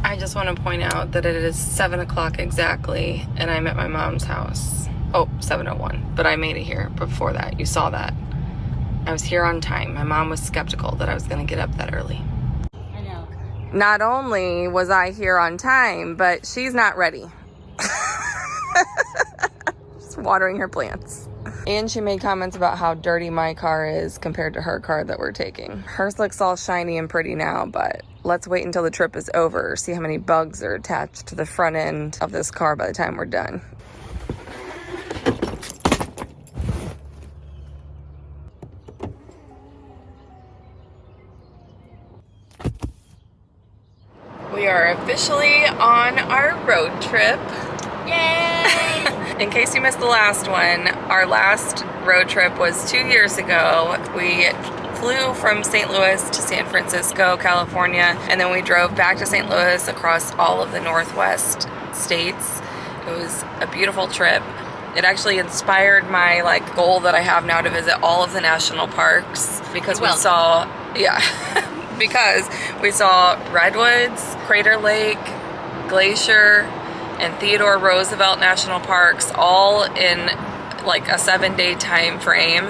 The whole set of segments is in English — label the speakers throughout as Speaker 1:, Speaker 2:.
Speaker 1: I just want to point out that it is 7 o'clock exactly, and I'm at my mom's house. Oh, 7:01, but I made it here before that. You saw that. I was here on time. My mom was skeptical that I was going to get up that early.
Speaker 2: I know.
Speaker 1: Not only was I here on time, but she's not ready. Just watering her plants. And she made comments about how dirty my car is compared to her car that we're taking. Hers looks all shiny and pretty now, but let's wait until the trip is over, see how many bugs are attached to the front end of this car by the time we're done. We are officially on our road trip.
Speaker 2: Yay!
Speaker 1: In case you missed the last one, our last road trip was 2 years ago. We flew from St. Louis to San Francisco, California, and then we drove back to St. Louis across all of the Northwest states. It was a beautiful trip. It actually inspired my goal that I have now to visit all of the national parks because we saw, because we saw Redwoods, Crater Lake, Glacier, and Theodore Roosevelt National Parks all in a 7-day time frame.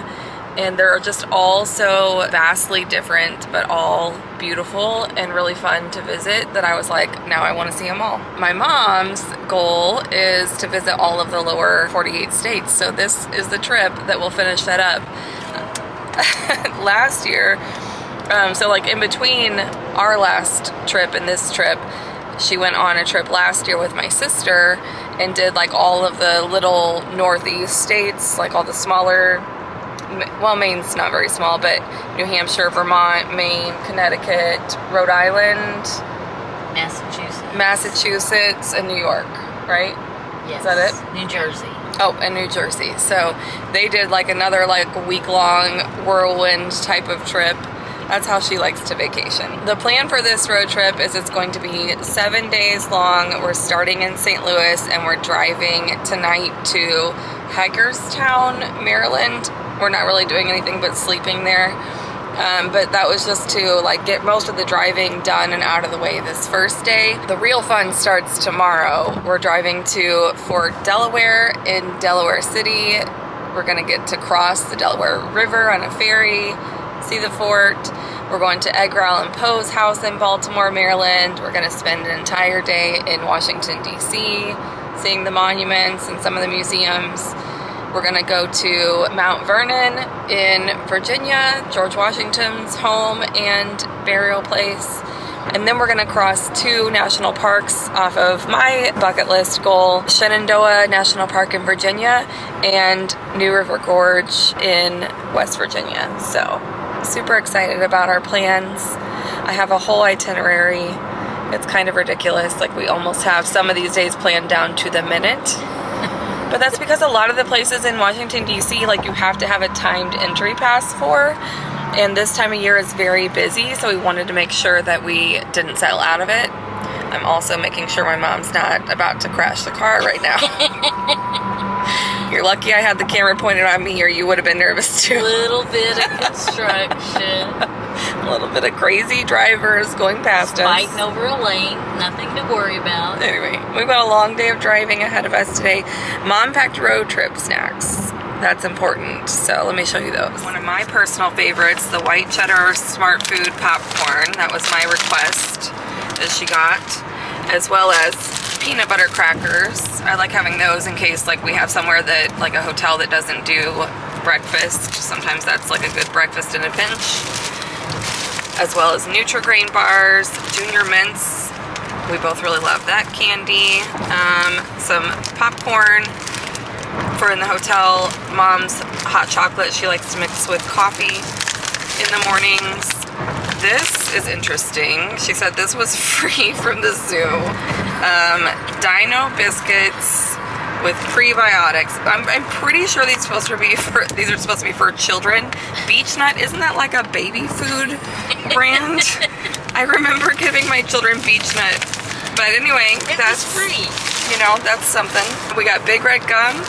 Speaker 1: And they're just all so vastly different, but all beautiful and really fun to visit that I was like, now I want to see them all. My mom's goal is to visit all of the lower 48 states. So this is the trip that will finish that up. Last year, so in between our last trip and this trip, she went on a trip last year with my sister and did all of the little Northeast states, all the smaller, well, Maine's not very small, but New Hampshire, Vermont, Maine, Connecticut, Rhode Island, Massachusetts, and New York, right?
Speaker 2: Yes.
Speaker 1: Is that it?
Speaker 2: New Jersey.
Speaker 1: Oh, and New Jersey. So they did another week-long whirlwind type of trip. That's how she likes to vacation. The plan for this road trip is it's going to be 7 days long. We're starting in St. Louis and we're driving tonight to Hagerstown, Maryland. We're not really doing anything but sleeping there. But that was just to get most of the driving done and out of the way this first day. The real fun starts tomorrow. We're driving to Fort Delaware in Delaware City. We're gonna get to cross the Delaware River on a ferry, see the fort. We're going to Edgar Allan Poe's house in Baltimore, Maryland. We're gonna spend an entire day in Washington, D.C., seeing the monuments and some of the museums. We're gonna go to Mount Vernon in Virginia, George Washington's home and burial place. And then we're gonna cross 2 national parks off of my bucket list goal, Shenandoah National Park in Virginia and New River Gorge in West Virginia. So super excited about our plans. I have a whole itinerary. It's kind of ridiculous. We almost have some of these days planned down to the minute. But that's because a lot of the places in Washington, D.C., you have to have a timed entry pass for. And this time of year is very busy, so we wanted to make sure that we didn't sell out of it. I'm also making sure my mom's not about to crash the car right now. You're lucky I had the camera pointed on me, or you would have been nervous too.
Speaker 2: A little bit of construction.
Speaker 1: A little bit of crazy drivers going past us.
Speaker 2: Fighting over a lane. Nothing to worry about.
Speaker 1: Anyway, we've got a long day of driving ahead of us today. Mom packed road trip snacks. That's important. So let me show you those. One of my personal favorites, the white cheddar smart food popcorn. That was my request that she got. As well as peanut butter crackers. I like having those in case we have somewhere that, a hotel that doesn't do breakfast. Sometimes that's a good breakfast in a pinch. As well as Nutri-Grain bars, Junior Mints. We both really love that candy. Some popcorn for in the hotel. Mom's hot chocolate she likes to mix with coffee in the mornings. This is interesting. She said this was free from the zoo. Dino biscuits with prebiotics. I'm pretty sure these are supposed to be for children. Beech Nut, isn't that a baby food brand? I remember giving my children Beech Nut. But anyway, that's free. That's something. We got Big Red Gum,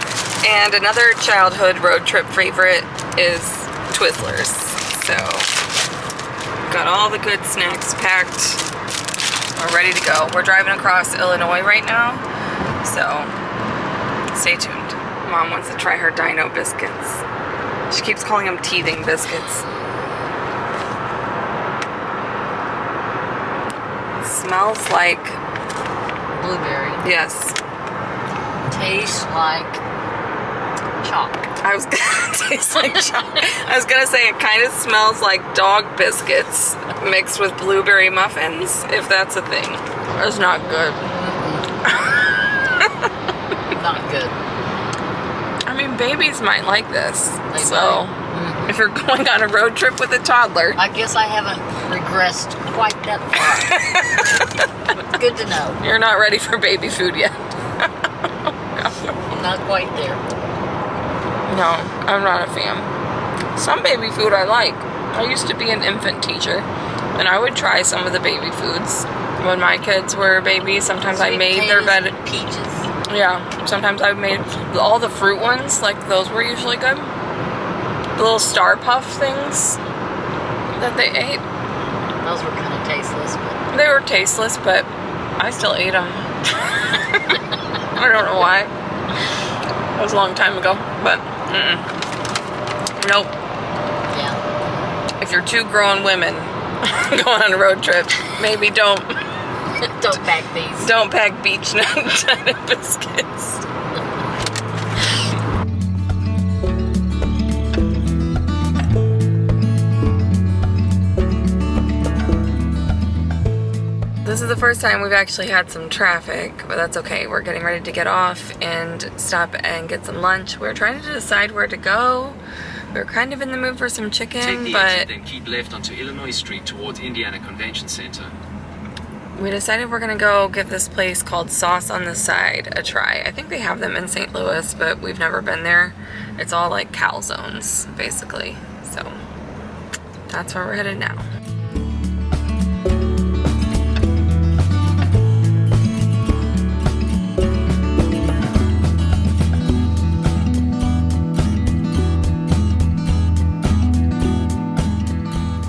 Speaker 1: and another childhood road trip favorite is Twizzlers. So got all the good snacks packed. We're ready to go. We're driving across Illinois right now, so stay tuned. Mom wants to try her dino biscuits. She keeps calling them teething biscuits. It smells like
Speaker 2: Blueberry.
Speaker 1: yes.
Speaker 2: Tastes like chalk.
Speaker 1: I was gonna taste like I was gonna say it kind of smells like dog biscuits mixed with blueberry muffins, if that's a thing. It's not good.
Speaker 2: Not good.
Speaker 1: I mean, babies might like this.
Speaker 2: They
Speaker 1: So,
Speaker 2: might.
Speaker 1: if you're going on a road trip with a toddler,
Speaker 2: I guess I haven't regressed quite that far. Good to know.
Speaker 1: you're not ready for baby food yet.
Speaker 2: I'm not quite there.
Speaker 1: No, I'm not a fan. Some baby food I like. I used to be an infant teacher, and I would try some of the baby foods. When my kids were babies, sometimes I
Speaker 2: Sweet
Speaker 1: made their
Speaker 2: potatoes
Speaker 1: bed.
Speaker 2: and peaches.
Speaker 1: Yeah, sometimes I made all the fruit ones, like those were usually good. The little Star Puff things that they ate.
Speaker 2: Those were kind of tasteless, but
Speaker 1: They were tasteless, but I still ate them. I don't know why. That was a long time ago, but nope.
Speaker 2: yeah.
Speaker 1: If you're two grown women going on a road trip, maybe don't
Speaker 2: Don't pack these.
Speaker 1: don't pack beach nut biscuits. This is the first time we've actually had some traffic, but that's okay. We're getting ready to get off and stop and get some lunch. We're trying to decide where to go. We're kind of in the mood for some chicken,
Speaker 3: Take the
Speaker 1: but
Speaker 3: exit, then keep left onto Illinois Street towards Indiana Convention Center.
Speaker 1: we decided we're gonna go give this place called Sauce on the Side a try. I think they have them in St. Louis, but we've never been there. It's all like calzones, basically. So that's where we're headed now.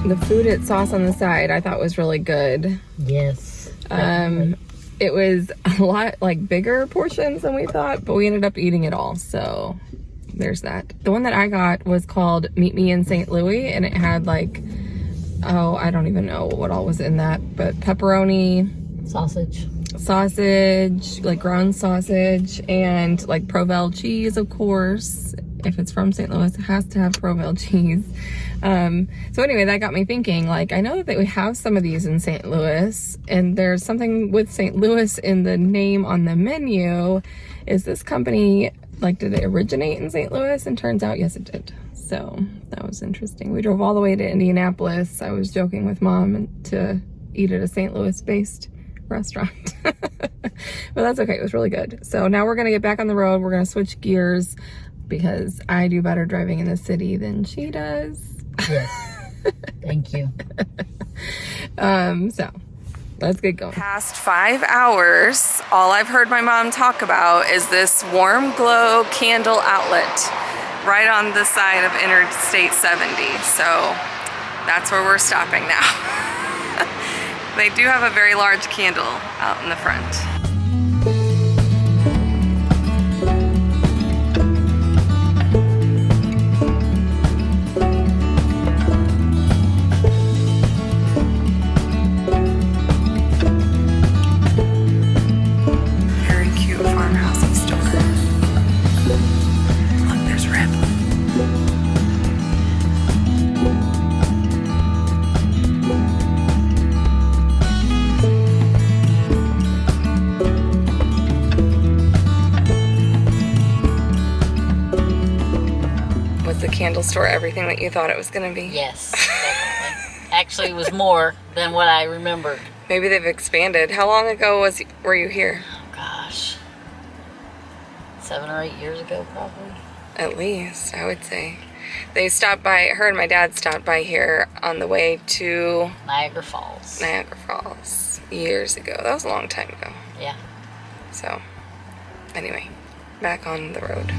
Speaker 1: The food at Sauce on the Side I thought was really good.
Speaker 2: Yes.
Speaker 1: It was a lot like bigger portions than we thought, but we ended up eating it all, so there's that. The one that I got was called Meet Me in St. Louis, and it had like, oh, I don't even know what all was in that, but pepperoni, sausage, like ground sausage, and like Provel cheese, of course. If it's from St. Louis, it has to have Provel cheese. So anyway, that got me thinking, like, I know that we have some of these in St. Louis, and there's something with St. Louis in the name on the menu. Is this company, like, did it originate in St. Louis? And turns out, yes, it did. So that was interesting. We drove all the way to Indianapolis. I was joking with Mom to eat at a St. Louis-based restaurant. But that's okay. It was really good. So now we're going to get back on the road. We're going to switch gears because I do better driving in the city than she does.
Speaker 2: Yes. Thank you.
Speaker 1: So let's get going. Past 5 hours, all I've heard my mom talk about is this Warm Glow candle outlet right on the side of Interstate 70. So that's where we're stopping now. They do have a very large candle out in the front. Candle store everything that you thought it was going to be?
Speaker 2: Yes, definitely. Actually, it was more than what I remembered.
Speaker 1: Maybe they've expanded. How long ago were you here?
Speaker 2: Oh, gosh. 7 or 8 years ago, probably.
Speaker 1: At least, I would say. They stopped by, her and my dad stopped by here on the way to
Speaker 2: Niagara Falls.
Speaker 1: Niagara Falls years ago. That was a long time ago.
Speaker 2: Yeah.
Speaker 1: So, anyway, back on the road.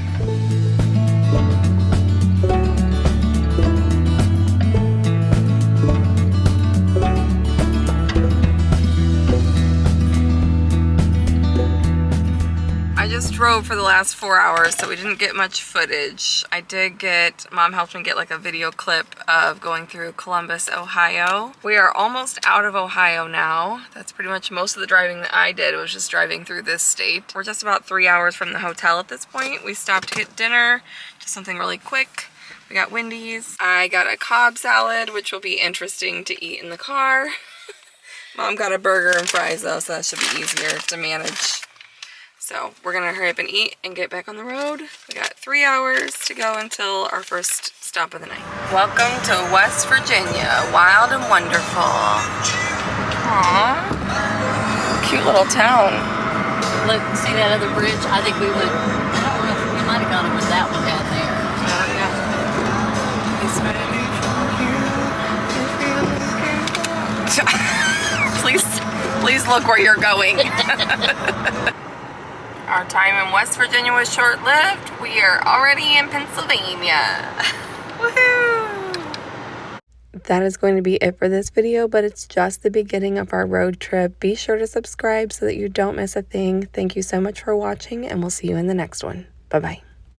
Speaker 1: just drove for the last 4 hours, so we didn't get much footage. I did get, Mom helped me get like a video clip of going through Columbus, Ohio. We are almost out of Ohio now. That's pretty much most of the driving that I did was just driving through this state. We're just about 3 hours from the hotel at this point. We stopped to get dinner, just something really quick. We got Wendy's. I got a Cobb salad, which will be interesting to eat in the car. Mom got a burger and fries though, so that should be easier to manage. So we're gonna hurry up and eat and get back on the road. We got 3 hours to go until our first stop of the night. Welcome to West Virginia, wild and wonderful. Aww, cute little town.
Speaker 2: Look, see that other bridge? I think we would, I don't know if we might have gone over that one down there.
Speaker 1: Please look where you're going. Our time in West Virginia was short-lived. We are already in Pennsylvania. Woohoo! That is going to be it for this video, but it's just the beginning of our road trip. Be sure to subscribe so that you don't miss a thing. Thank you so much for watching, and we'll see you in the next one. Bye-bye.